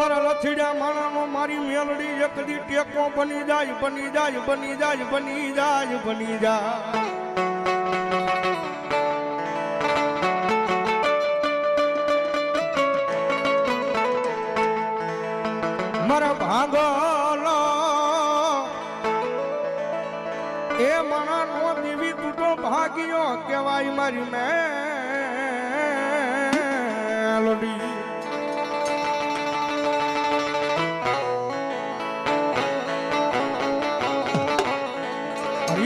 મારા લથીડા માણાનો મારી મેલડી એકદી ટેકો બની જાય બની જાય બની જાય બની જાય બની જાય મારા ભાગલો એ માણાનો દેવી તૂટો ભાગ્યો કહેવાય મારી મેલડી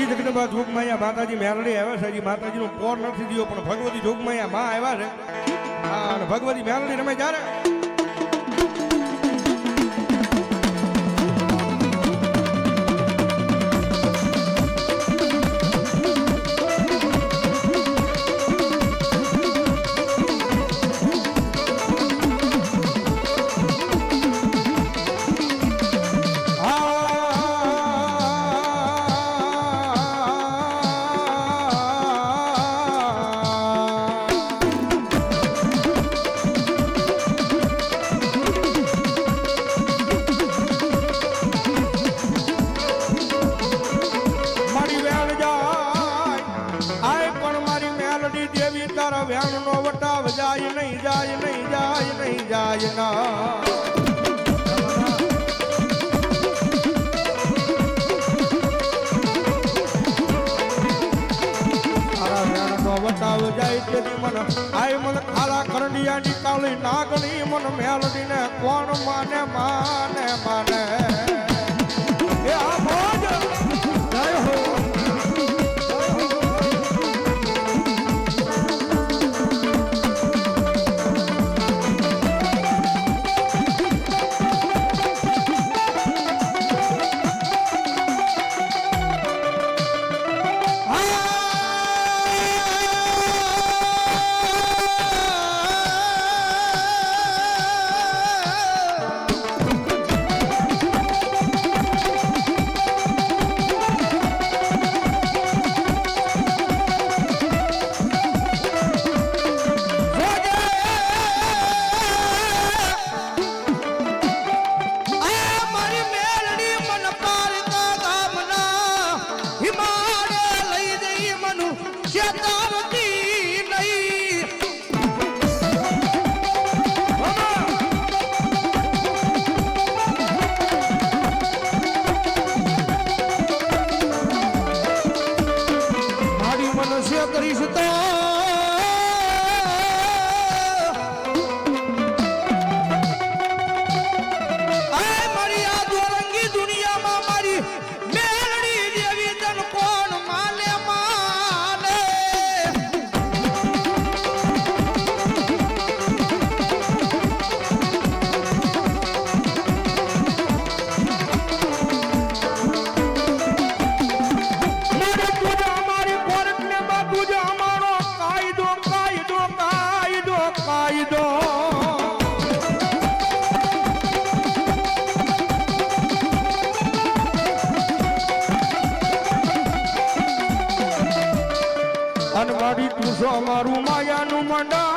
જગદંબા જોગમાયા માતાજી મેલડી આવ્યા છે. હજી માતાજીનો પોર નથી થયો પણ ભગવતી જોગમાયા માં આવ્યા છે. અને ભગવતી મેલડી રમે જ્યારે જાય નહીં જાય નહીં જાય નહીં જાય ના વટાવ જાય તેથી મન આય મન ખાલા કરંડિયા નીકાળી નાગણી મન મેલડી ને કોણ માને માને માને એ આ ભોજ જય હો અનવાડી તું છો મારું માયાનું મંડા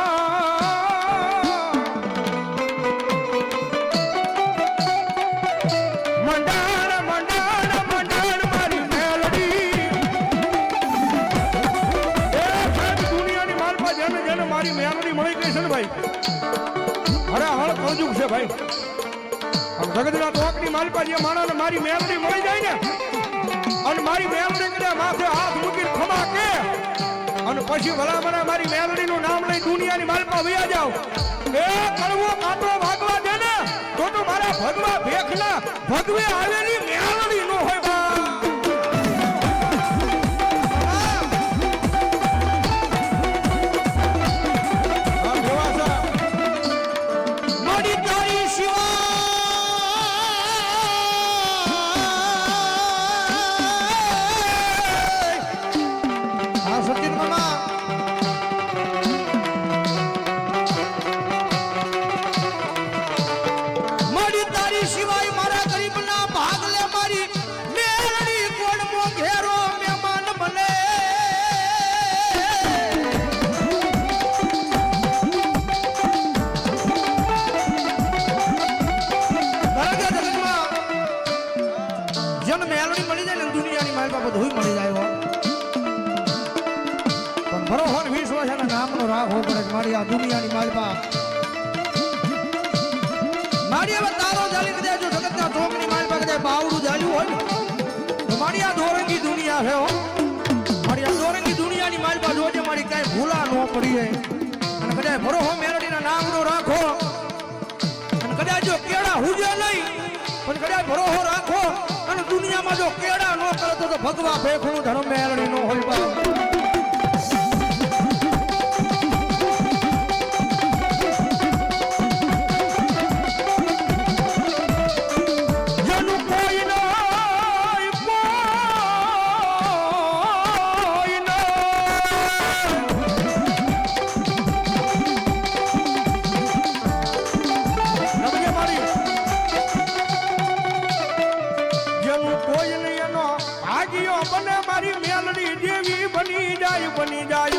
મંડાણ મંડાણ મંડાણ મારી મેલડી એ દુનિયાની માલપા જેને જેને મારી મેલડી મળી ગઈ છે ને ભાઈ અરે હળ કળજુગ છે ભાઈ આમ જગતના તોકની માલપા જે માણસને મારી મેલડી મળી જાય ને અને મારી મેલડી કરે માથે હાથ મૂકીને ખમા કે અને પછી ભલા મને મારી મેલડીનું નામ લઈ દુનિયાની માલપા વયા જાવ એ કડવો કાંટો ભાગવા દે ને તો મારા ભગવા ભેખના ભગવે આવેલી મેલડી નો હોય સિવાય મારા ગરીબના ભાગલે મારી ભરોહન વિશ્વાસ એના નામનો રાખવો પડે કે મારી આ દુનિયાની માલપા મારી હવે તારો જાલી કદાચ જો જગતના ચોકની માલપા કદાચ બાવડું જાલ્યું હોય ને તો મારી આ દોરંગી દુનિયા છે હો મારી આ દોરંગી દુનિયાની માલપા જોજે મારી કાંઈ ભૂલા ન પડી જાય અને કદાચ ભરોહો મેલડીના નામનો રાખો અને કદાચ જો કેળા હુજે નહીં પણ કદાચ ભરોહો રાખો અને દુનિયામાં જો કેળા ન કરે તો ભગવા ભેખણું ધર્મ મેલડી નો હોય બાપ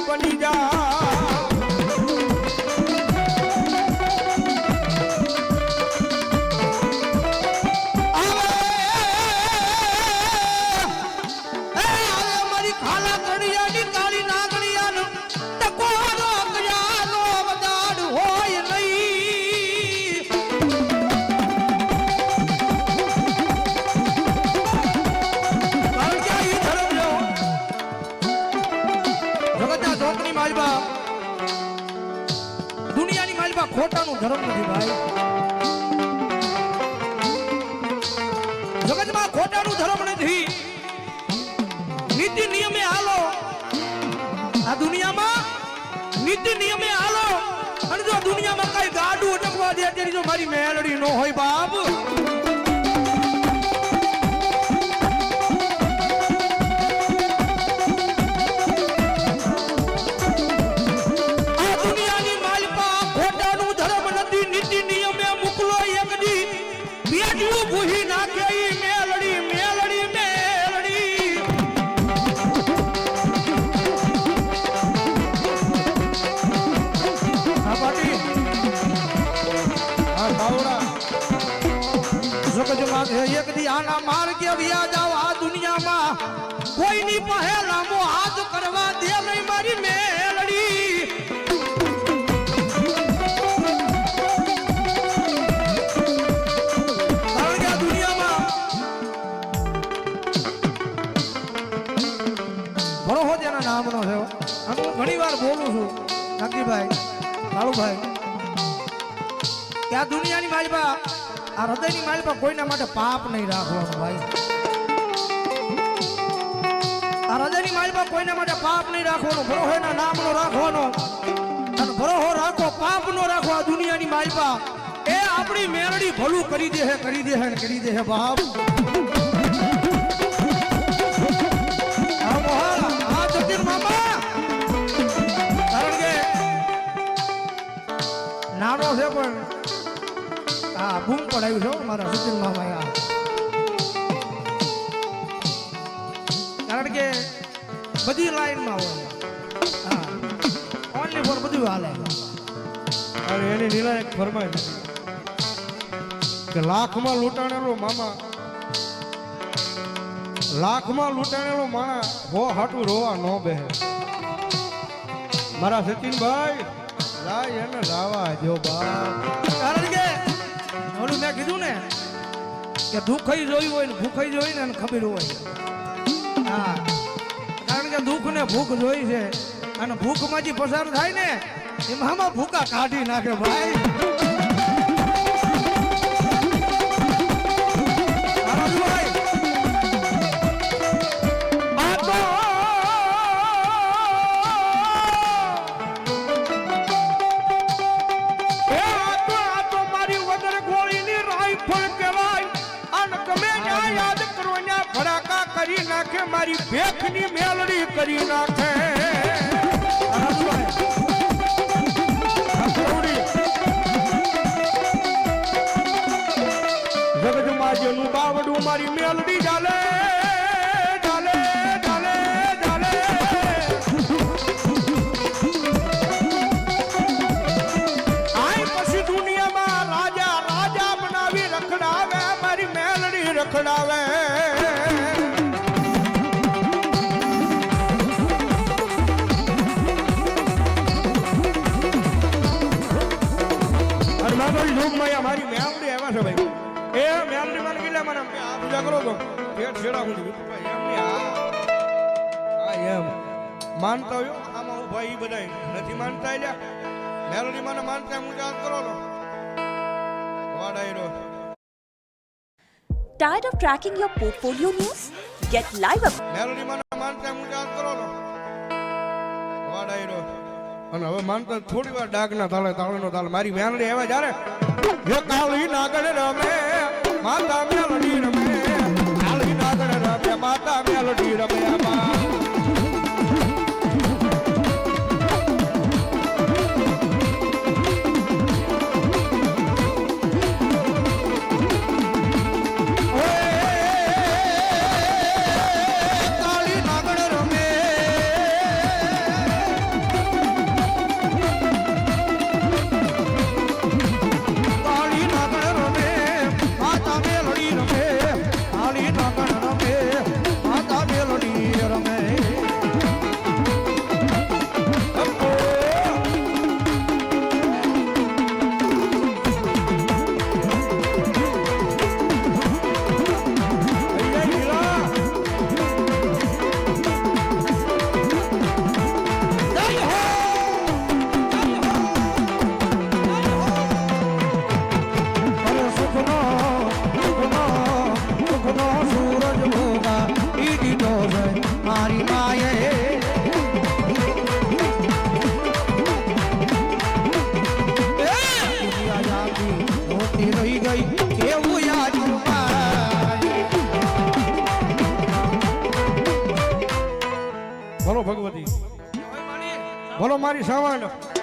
બની જાય મારી ખાલા કડિયાની કાળી નાગડિયાનો ટકોરો કડિયાનો બજાડ હોય નહીં કારણ કે ઈ ધર્મ જો જગતના ચોકની માલબા દુનિયાની માલબા ખોટાનું ધર્મ નથી ભાઈ જગતમાં ખોટાનું ધર્મ નથી નીતિ નિયમે હાલો આ દુનિયામાં નીતિ નિયમે હાલો અને જો દુનિયામાં કઈ ગાડું અટકવા દે તેની જો મારી મેલડી નો હોય બાપ ભૂહી નાખે ઈ મેલડી મેલડી મેલડી આ પાટી આ બાવડા જગત માં એક દી આના માર કે વ્યા જાવ આ દુનિયામાં કોઈની પાસે લાંબો હાથ કરવા દે નહીં મારી મેલડી નામનો છે હું ઘણી વાર બોલું છું નકીભાઈ કાળુભાઈ કે આ દુનિયાની માલપા આ હૃદયની માલપા કોઈના માટે પાપ નહીં રાખવાનું ભાઈ આ હૃદયની માલપા કોઈના માટે પાપ નહીં રાખવાનું ભરોહેના નામનો રાખવાનો અને ભરોહો રાખો પાપ નો રાખો આ દુનિયાની માલપા એ આપણી મેરડી ભલું કરી દે ને કરી દે બાપ નાનો છે પણ હા બૂમ પડાવ્યું છે મારા સચિન મામા કારણ કે બધી લાઈનમાં હોય હા ઓનલી ફોર બધું હાલે અરે એની નિર્ણાયક ફરમાય કે લાખમાં લૂંટાણેલો મામા લાખમાં લૂંટાણેલો માણા હો હાટું રોવા ન બેહે મારા સચિનભાઈ લાય એને રાવા જો બાપ કારણ કે ઓલું મેં કીધું ને કે દુઃખઈ જોયું હોય ને ભૂખઈ જોઈ ને ખબર હોય હા કારણ કે દુઃખ ને ભૂખ જોઈ છે અને ભૂખમાં જે પસાર થાય ને એમાં ભૂકા કાઢી નાખે ભાઈ કરી નાખે મારી ભેખની મેલડી કરી નાખે જગતમાં જેનું બાવડું મારી મેલડી ચાલે ચાલે ચાલે ચાલે આઈ પછી દુનિયામાં રાજા રાજા બનાવી રખડાવે મારી મેલડી રખડાવે યુગમાં મારી મેલડી આવ્યા છે ભાઈ એ મેલડી મને કીધા મને આ પૂજા કરો તો પેટ છેડા હું ભાઈ એમની આ એમ માનતા હોય આમાં હું ભાઈ બધા નથી માનતા એટલે મેલડી મને માનતા હું યાદ કરો તો વાડાયરો. Tired of tracking your portfolio news? Get live up. Meldi મને માનતા હું યાદ કરો તો વાડાયરો. અને હવે માનતા થોડી વાર ડાગના તાળે તાળનો તાળ મારી મેલડી આવે જ્યારે હે કાળી નાગણ રમે માતા મેલડી રમે કાળી નાગણ રમે માતા મેલડી રમે ભગવતી બોલો મારી સાવણ